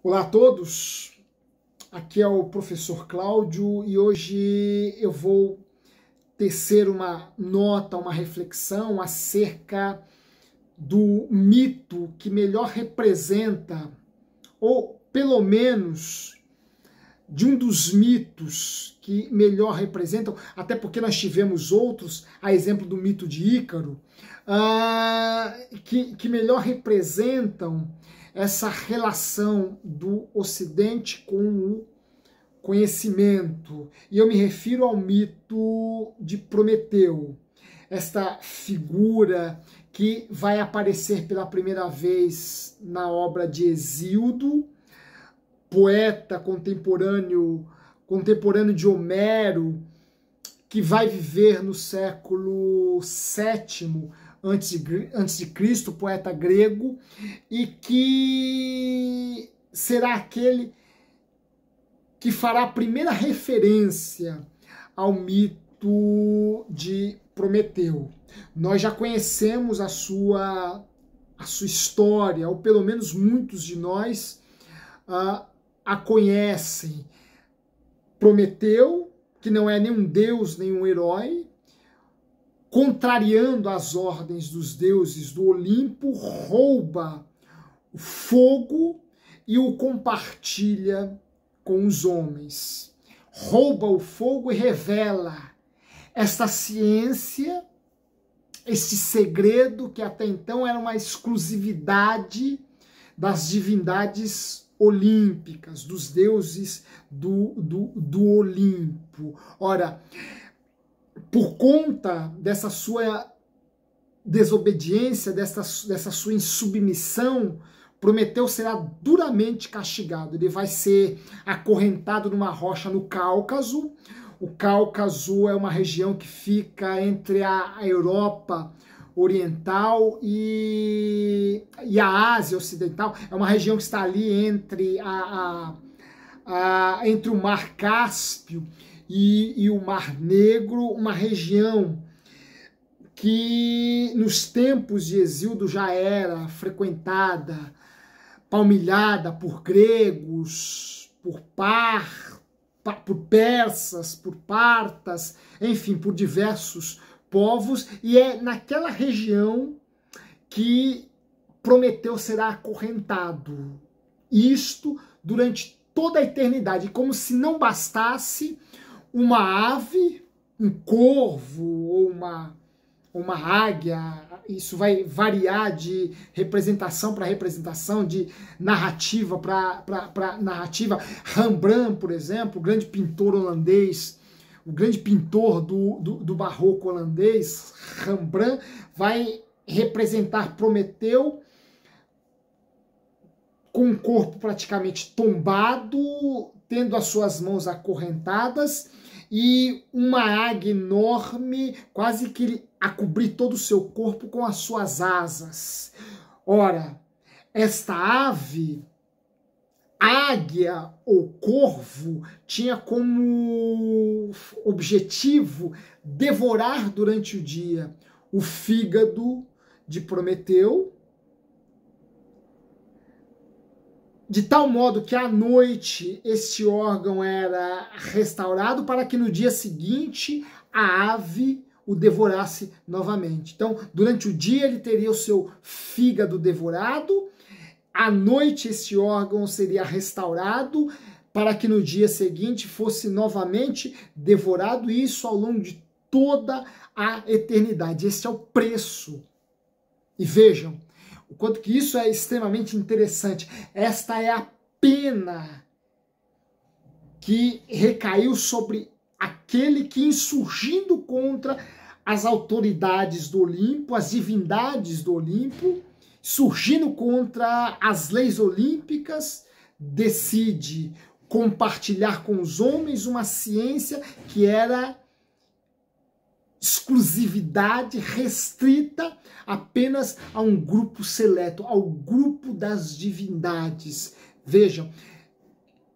Olá a todos, aqui é o professor Cláudio e hoje eu vou tecer uma nota, uma reflexão acerca do mito que melhor representa, ou pelo menos de um dos mitos que melhor representam, até porque nós tivemos outros, a exemplo do mito de Ícaro, que melhor representam essa relação do Ocidente com o conhecimento. E eu me refiro ao mito de Prometeu, esta figura que vai aparecer pela primeira vez na obra de Hesíodo, poeta contemporâneo de Homero, que vai viver no século VII antes de Cristo, poeta grego, e que será aquele que fará a primeira referência ao mito de Prometeu. Nós já conhecemos a sua história, ou pelo menos muitos de nós a conhecem. Prometeu, que não é nenhum deus, nenhum herói, contrariando as ordens dos deuses do Olimpo, rouba o fogo e o compartilha com os homens. Rouba o fogo e revela esta ciência, este segredo que até então era uma exclusividade das divindades olímpicas, dos deuses do Olimpo. Ora, por conta dessa sua desobediência, dessa sua insubmissão, Prometeu será duramente castigado. Ele vai ser acorrentado numa rocha no Cáucaso. O Cáucaso é uma região que fica entre a Europa Oriental e a Ásia Ocidental. É uma região que está ali entre entre o Mar Cáspio e o Mar Negro, uma região que nos tempos de Hesíodo já era frequentada, palmilhada por gregos, por persas, por partas, enfim, por diversos povos, e é naquela região que Prometeu será acorrentado. Isto durante toda a eternidade, como se não bastasse uma ave, um corvo ou uma águia. Isso vai variar de representação para representação, de narrativa para narrativa. Rembrandt, por exemplo, o grande pintor holandês, o grande pintor do barroco holandês, Rembrandt, vai representar Prometeu com um corpo praticamente tombado, tendo as suas mãos acorrentadas e uma águia enorme, quase que a cobrir todo o seu corpo com as suas asas. Ora, esta ave, águia ou corvo, tinha como objetivo devorar durante o dia o fígado de Prometeu, de tal modo que à noite este órgão era restaurado para que no dia seguinte a ave o devorasse novamente. Então, durante o dia ele teria o seu fígado devorado, à noite esse órgão seria restaurado para que no dia seguinte fosse novamente devorado, e isso ao longo de toda a eternidade. Esse é o preço. E vejam o quanto que isso é extremamente interessante. Esta é a pena que recaiu sobre aquele que, insurgindo contra as autoridades do Olimpo, as divindades do Olimpo, surgindo contra as leis olímpicas, decide compartilhar com os homens uma ciência que era exclusividade restrita apenas a um grupo seleto, ao grupo das divindades. Vejam,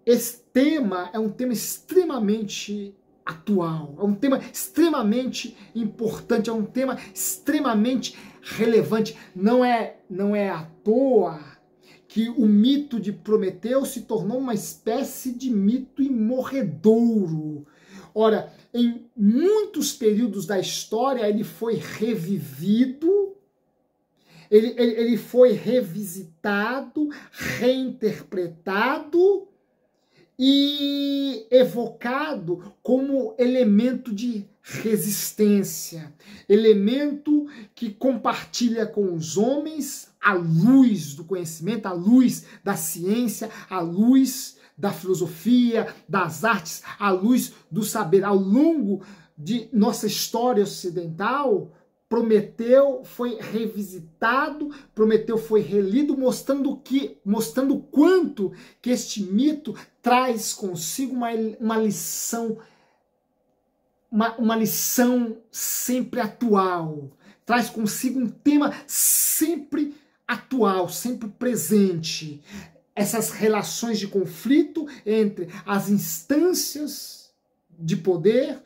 esse tema é um tema extremamente atual, é um tema extremamente importante, é um tema extremamente relevante. Não é à toa que o mito de Prometeu se tornou uma espécie de mito imorredouro. Ora, em muitos períodos da história ele foi revivido, ele foi revisitado, reinterpretado e evocado como elemento de resistência, elemento que compartilha com os homens a luz do conhecimento, a luz da ciência, a luz da filosofia, das artes, a luz do saber. Ao longo de nossa história ocidental, Prometeu foi revisitado, Prometeu foi relido, mostrando quanto que este mito traz consigo uma lição, uma lição sempre atual, traz consigo um tema sempre atual, sempre presente. Essas relações de conflito entre as instâncias de poder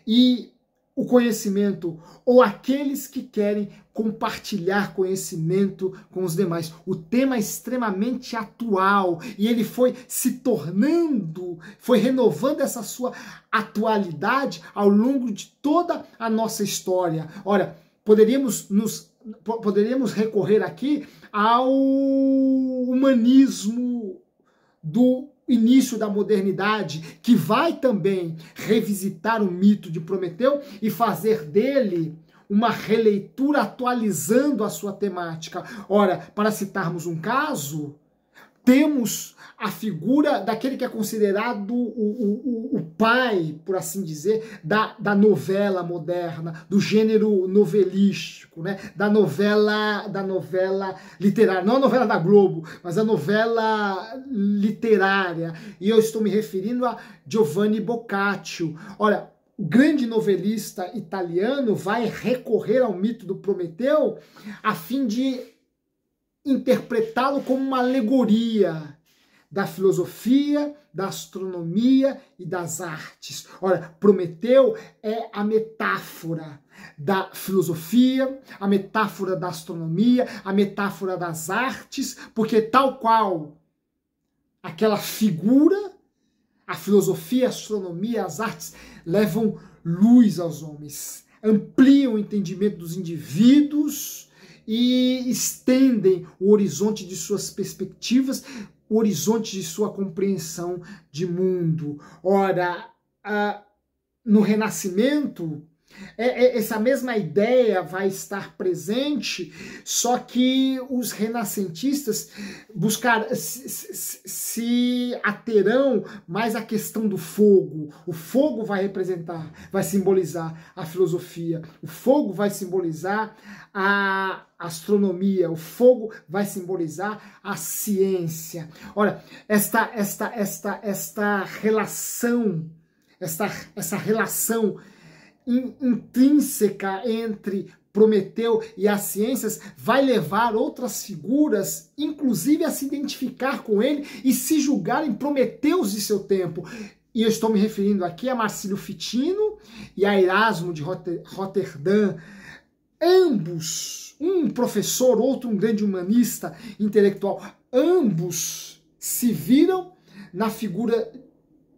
e o conhecimento, ou aqueles que querem compartilhar conhecimento com os demais. O tema é extremamente atual e ele foi se tornando, foi renovando essa sua atualidade ao longo de toda a nossa história. Ora, poderíamos recorrer aqui ao humanismo do início da modernidade, que vai também revisitar o mito de Prometeu e fazer dele uma releitura atualizando a sua temática. Ora, para citarmos um caso, temos a figura daquele que é considerado o pai, por assim dizer, da novela moderna, do gênero novelístico, né? da novela literária, não a novela da Globo, mas a novela literária. E eu estou me referindo a Giovanni Boccaccio. Olha, o grande novelista italiano vai recorrer ao mito do Prometeu a fim de interpretá-lo como uma alegoria da filosofia, da astronomia e das artes. Ora, Prometeu é a metáfora da filosofia, a metáfora da astronomia, a metáfora das artes, porque tal qual aquela figura, a filosofia, a astronomia, as artes levam luz aos homens, ampliam o entendimento dos indivíduos e estendem o horizonte de suas perspectivas, o horizonte de sua compreensão de mundo. Ora, no Renascimento, essa mesma ideia vai estar presente, só que os renascentistas se aterão mais à questão do fogo. O fogo vai simbolizar a filosofia, o fogo vai simbolizar a astronomia, o fogo vai simbolizar a ciência. Ora, esta relação, essa relação intrínseca entre Prometeu e as ciências vai levar outras figuras, inclusive, a se identificar com ele e se julgarem Prometeus de seu tempo. E eu estou me referindo aqui a Marcílio Fitino e a Erasmo de Roterdã. Ambos, um professor, outro um grande humanista intelectual, ambos se viram na figura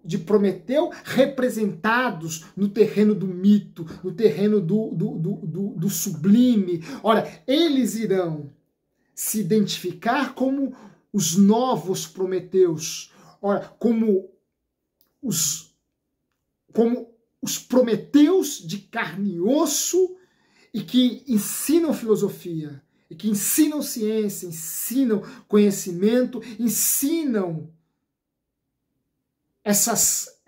de Prometeu representados no terreno do mito, no terreno do sublime. Ora, eles irão se identificar como os novos Prometeus, ora, como os Prometeus de carne e osso e que ensinam filosofia, e que ensinam ciência, ensinam conhecimento, ensinam essas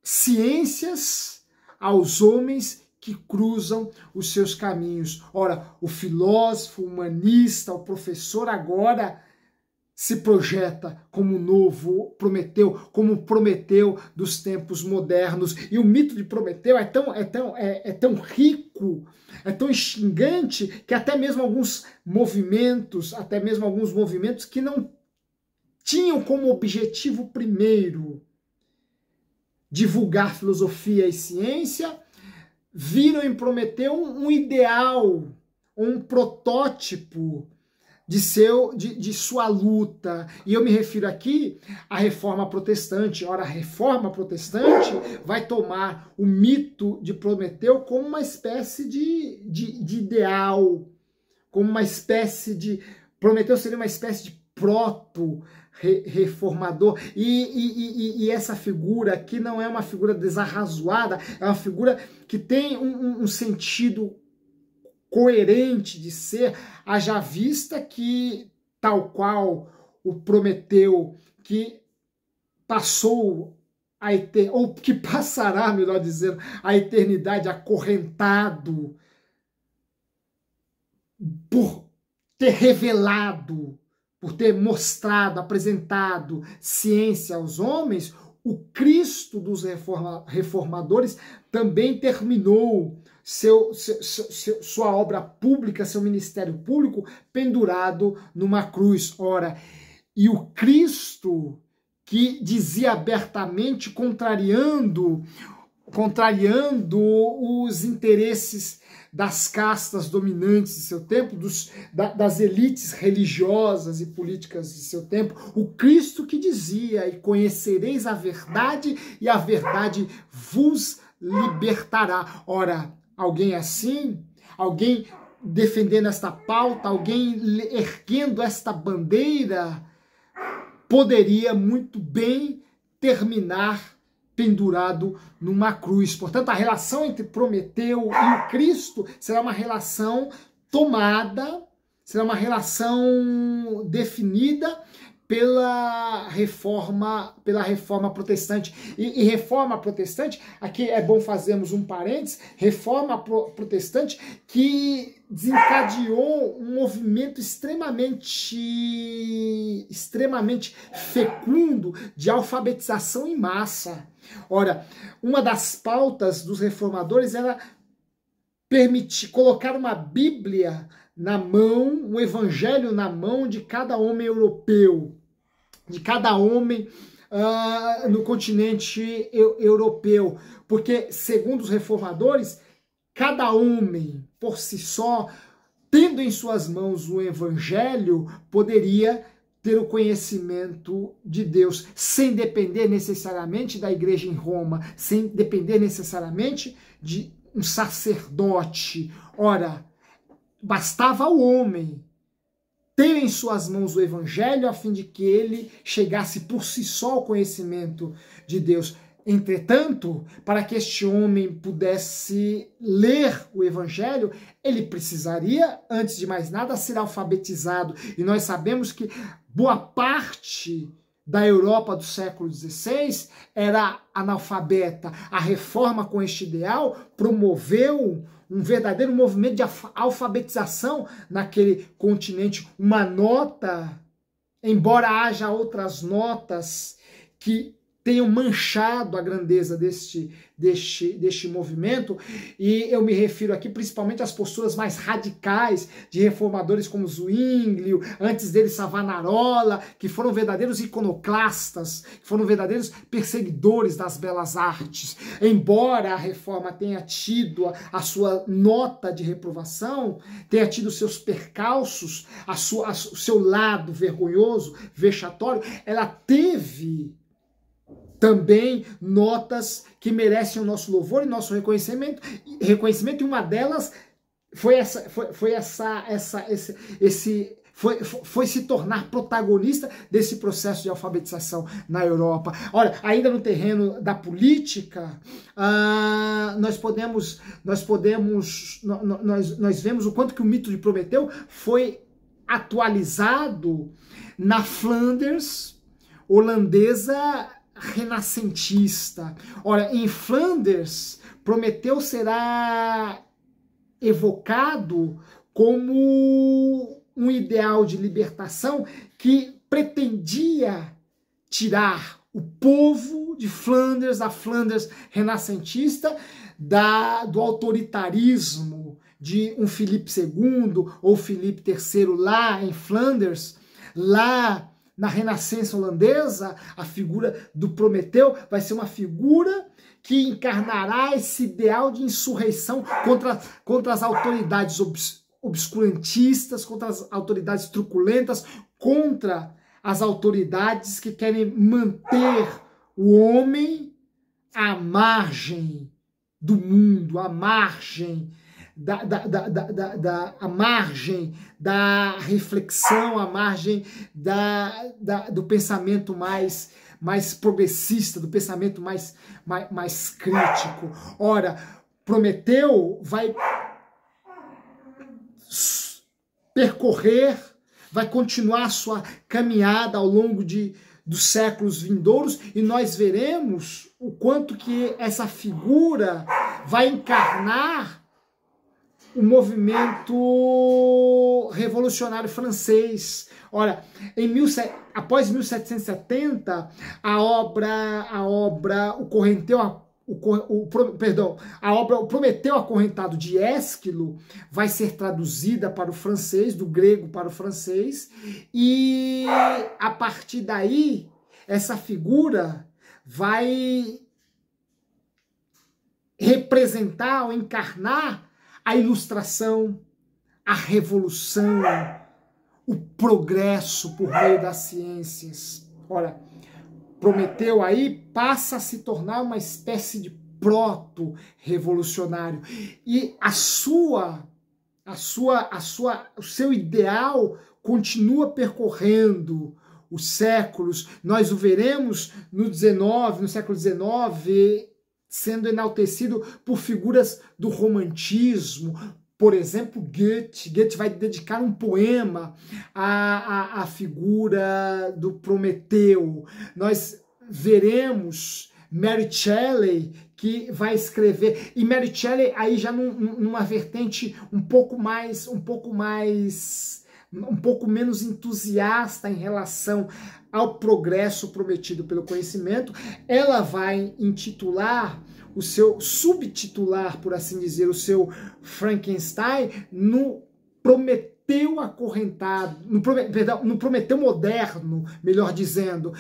ciências aos homens que cruzam os seus caminhos. Ora, o filósofo, o humanista, o professor agora se projeta como o novo Prometeu, como o Prometeu dos tempos modernos. E o mito de Prometeu é tão rico, é tão instigante, que até mesmo alguns movimentos que não tinham como objetivo primeiro divulgar filosofia e ciência, viram em Prometeu um ideal, um protótipo de sua luta. E eu me refiro aqui à reforma protestante. Ora, a reforma protestante vai tomar o mito de Prometeu como uma espécie de ideal, como uma espécie de... Prometeu seria uma espécie de proto-reformador. E essa figura aqui não é uma figura desarrazoada, é uma figura que tem um sentido coerente de ser, haja vista que, tal qual o Prometeu, que passou ou que passará, melhor dizendo, a eternidade acorrentado por ter revelado, por ter mostrado, apresentado ciência aos homens, o Cristo dos reformadores também terminou sua obra pública, seu ministério público, pendurado numa cruz. Ora, e o Cristo que dizia abertamente, contrariando os interesses das castas dominantes de seu tempo, das elites religiosas e políticas de seu tempo, o Cristo que dizia: e conhecereis a verdade, e a verdade vos libertará. Ora, alguém assim, alguém defendendo esta pauta, alguém erguendo esta bandeira, poderia muito bem terminar pendurado numa cruz. Portanto, a relação entre Prometeu e o Cristo será uma relação tomada, será uma relação definida pela reforma protestante. E reforma protestante, aqui é bom fazermos um parênteses, reforma protestante que desencadeou um movimento extremamente fecundo de alfabetização em massa. Ora, uma das pautas dos reformadores era colocar uma Bíblia na mão, um evangelho na mão de cada homem europeu, de cada homem no continente europeu, porque, segundo os reformadores, cada homem, por si só, tendo em suas mãos o evangelho, poderia ter o conhecimento de Deus, sem depender necessariamente da igreja em Roma, sem depender necessariamente de um sacerdote. Ora, bastava ao homem ter em suas mãos o evangelho a fim de que ele chegasse por si só ao conhecimento de Deus. Entretanto, para que este homem pudesse ler o evangelho, ele precisaria, antes de mais nada, ser alfabetizado. E nós sabemos que boa parte da Europa do século XVI era analfabeta. A reforma com este ideal promoveu um verdadeiro movimento de alfabetização naquele continente. Uma nota, embora haja outras notas que tenham manchado a grandeza deste movimento, e eu me refiro aqui principalmente às posturas mais radicais de reformadores como Zwinglio, antes dele Savonarola, que foram verdadeiros iconoclastas, que foram verdadeiros perseguidores das belas artes. Embora a reforma tenha tido a sua nota de reprovação, tenha tido seus percalços, o seu lado vergonhoso, vexatório, ela teve também notas que merecem o nosso louvor e nosso reconhecimento, e uma delas foi se tornar protagonista desse processo de alfabetização na Europa. Olha, ainda no terreno da política, nós vemos o quanto que o mito de Prometeu foi atualizado na Flanders holandesa renascentista. Ora, em Flanders, Prometeu será evocado como um ideal de libertação que pretendia tirar o povo de Flanders, da Flanders renascentista, do autoritarismo de um Filipe II ou Filipe III lá em Flanders, lá na Renascença holandesa. A figura do Prometeu vai ser uma figura que encarnará esse ideal de insurreição contra as autoridades obscurantistas, contra as autoridades truculentas, contra as autoridades que querem manter o homem à margem do mundo, à margem à margem da reflexão, à margem do pensamento mais progressista, do pensamento mais crítico. Ora, Prometeu vai percorrer, vai continuar a sua caminhada ao longo dos séculos vindouros, e nós veremos o quanto que essa figura vai encarnar o movimento revolucionário francês. Ora, após 1770, a obra O Prometeu Acorrentado de Ésquilo vai ser traduzida para o francês, do grego para o francês, e a partir daí essa figura vai representar ou encarnar a ilustração, a revolução, o progresso por meio das ciências. Ora, Prometeu aí passa a se tornar uma espécie de proto-revolucionário, e o seu ideal continua percorrendo os séculos. Nós o veremos no século XIX, sendo enaltecido por figuras do romantismo. Por exemplo, Goethe vai dedicar um poema à figura do Prometeu. Nós veremos Mary Shelley, que vai escrever, e Mary Shelley aí já numa vertente um pouco menos entusiasta em relação ao progresso prometido pelo conhecimento. Ela vai subtitular, por assim dizer, o seu Frankenstein no Prometeu Acorrentado, no Prometeu Moderno, melhor dizendo.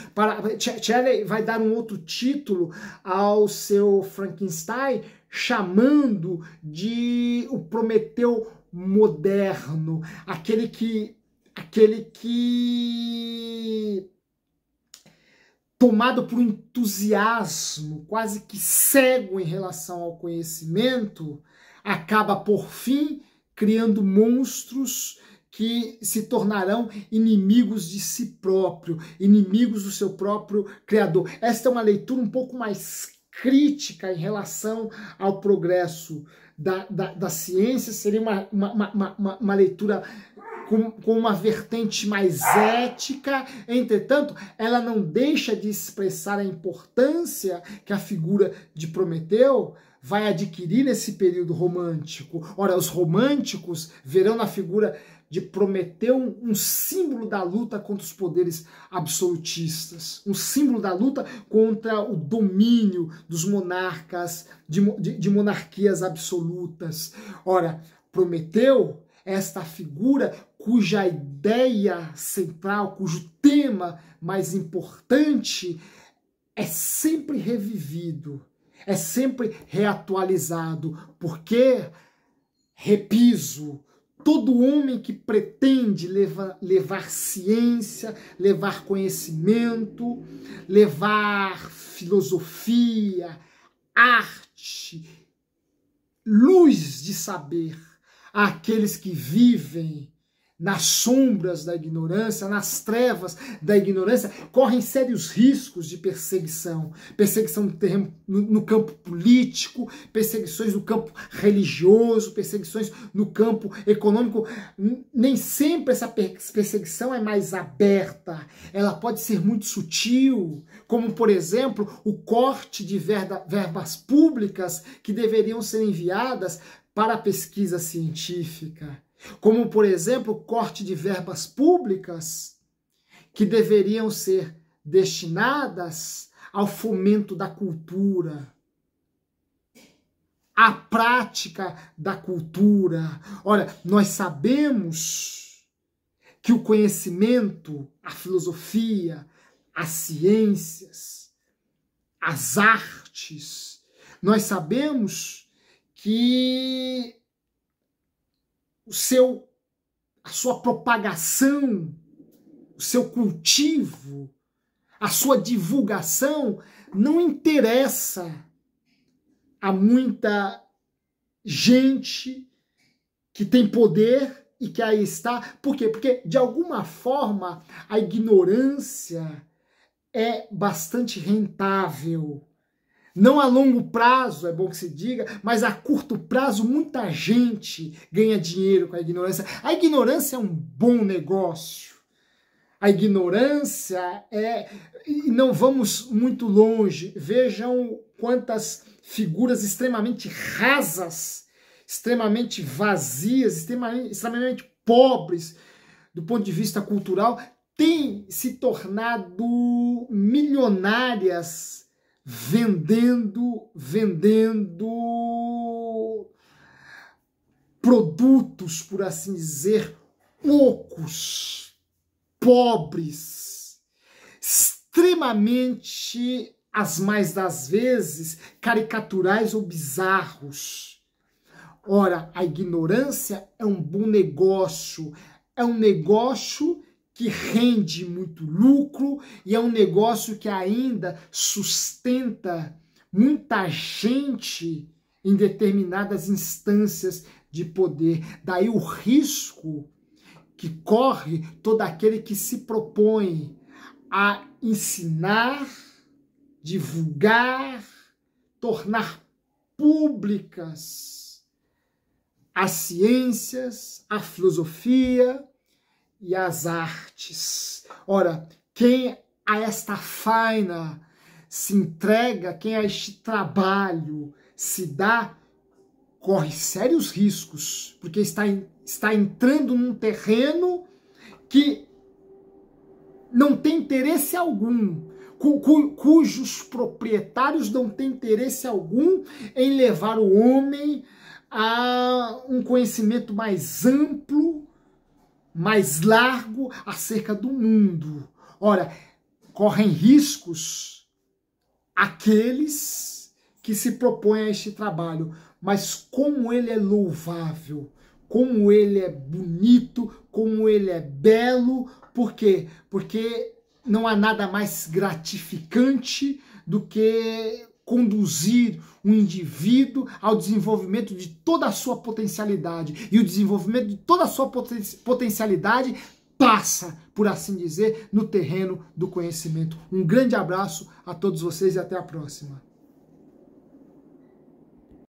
Shelley vai dar um outro título ao seu Frankenstein, chamando de o Prometeu Moderno, aquele que tomado por um entusiasmo quase que cego em relação ao conhecimento, acaba por fim criando monstros que se tornarão inimigos de si próprio, inimigos do seu próprio criador. Esta é uma leitura um pouco mais crítica em relação ao progresso da ciência, seria uma leitura com uma vertente mais ética. Entretanto, ela não deixa de expressar a importância que a figura de Prometeu vai adquirir nesse período romântico. Ora, os românticos verão na figura de Prometeu um símbolo da luta contra os poderes absolutistas, um símbolo da luta contra o domínio dos monarcas, de monarquias absolutas. Ora, Prometeu, esta figura cuja ideia central, cujo tema mais importante é sempre revivido, é sempre reatualizado, porque, repiso, todo homem que pretende levar ciência, levar conhecimento, levar filosofia, arte, luz de saber àqueles que vivem nas sombras da ignorância, nas trevas da ignorância, correm sérios riscos de perseguição. Perseguição no campo político, perseguições no campo religioso, perseguições no campo econômico. Nem sempre essa perseguição é mais aberta, ela pode ser muito sutil, como, por exemplo, o corte de verbas públicas que deveriam ser enviadas para a pesquisa científica. Como, por exemplo, o corte de verbas públicas que deveriam ser destinadas ao fomento da cultura, à prática da cultura. Ora, nós sabemos que o conhecimento, a filosofia, as ciências, as artes, nós sabemos que a sua propagação, o seu cultivo, a sua divulgação não interessa a muita gente que tem poder e que aí está. Por quê? Porque, de alguma forma, a ignorância é bastante rentável. Não a longo prazo, é bom que se diga, mas a curto prazo muita gente ganha dinheiro com a ignorância. A ignorância é um bom negócio. A ignorância é... E não vamos muito longe. Vejam quantas figuras extremamente rasas, extremamente vazias, extremamente pobres do ponto de vista cultural, têm se tornado milionárias vendendo produtos, por assim dizer, ocos, pobres, extremamente, as mais das vezes, caricaturais ou bizarros. Ora, a ignorância é um bom negócio, é um negócio que rende muito lucro e é um negócio que ainda sustenta muita gente em determinadas instâncias de poder. Daí o risco que corre todo aquele que se propõe a ensinar, divulgar, tornar públicas as ciências, a filosofia e as artes. Ora, quem a esta faina se entrega, quem a este trabalho se dá, corre sérios riscos, porque está entrando num terreno que não tem interesse algum, cujos proprietários não têm interesse algum em levar o homem a um conhecimento mais amplo, mais largo acerca do mundo. Ora, correm riscos aqueles que se propõem a este trabalho, mas como ele é louvável, como ele é bonito, como ele é belo. Por quê? Porque não há nada mais gratificante do que conduzir um indivíduo ao desenvolvimento de toda a sua potencialidade. E o desenvolvimento de toda a sua potencialidade passa, por assim dizer, no terreno do conhecimento. Um grande abraço a todos vocês e até a próxima.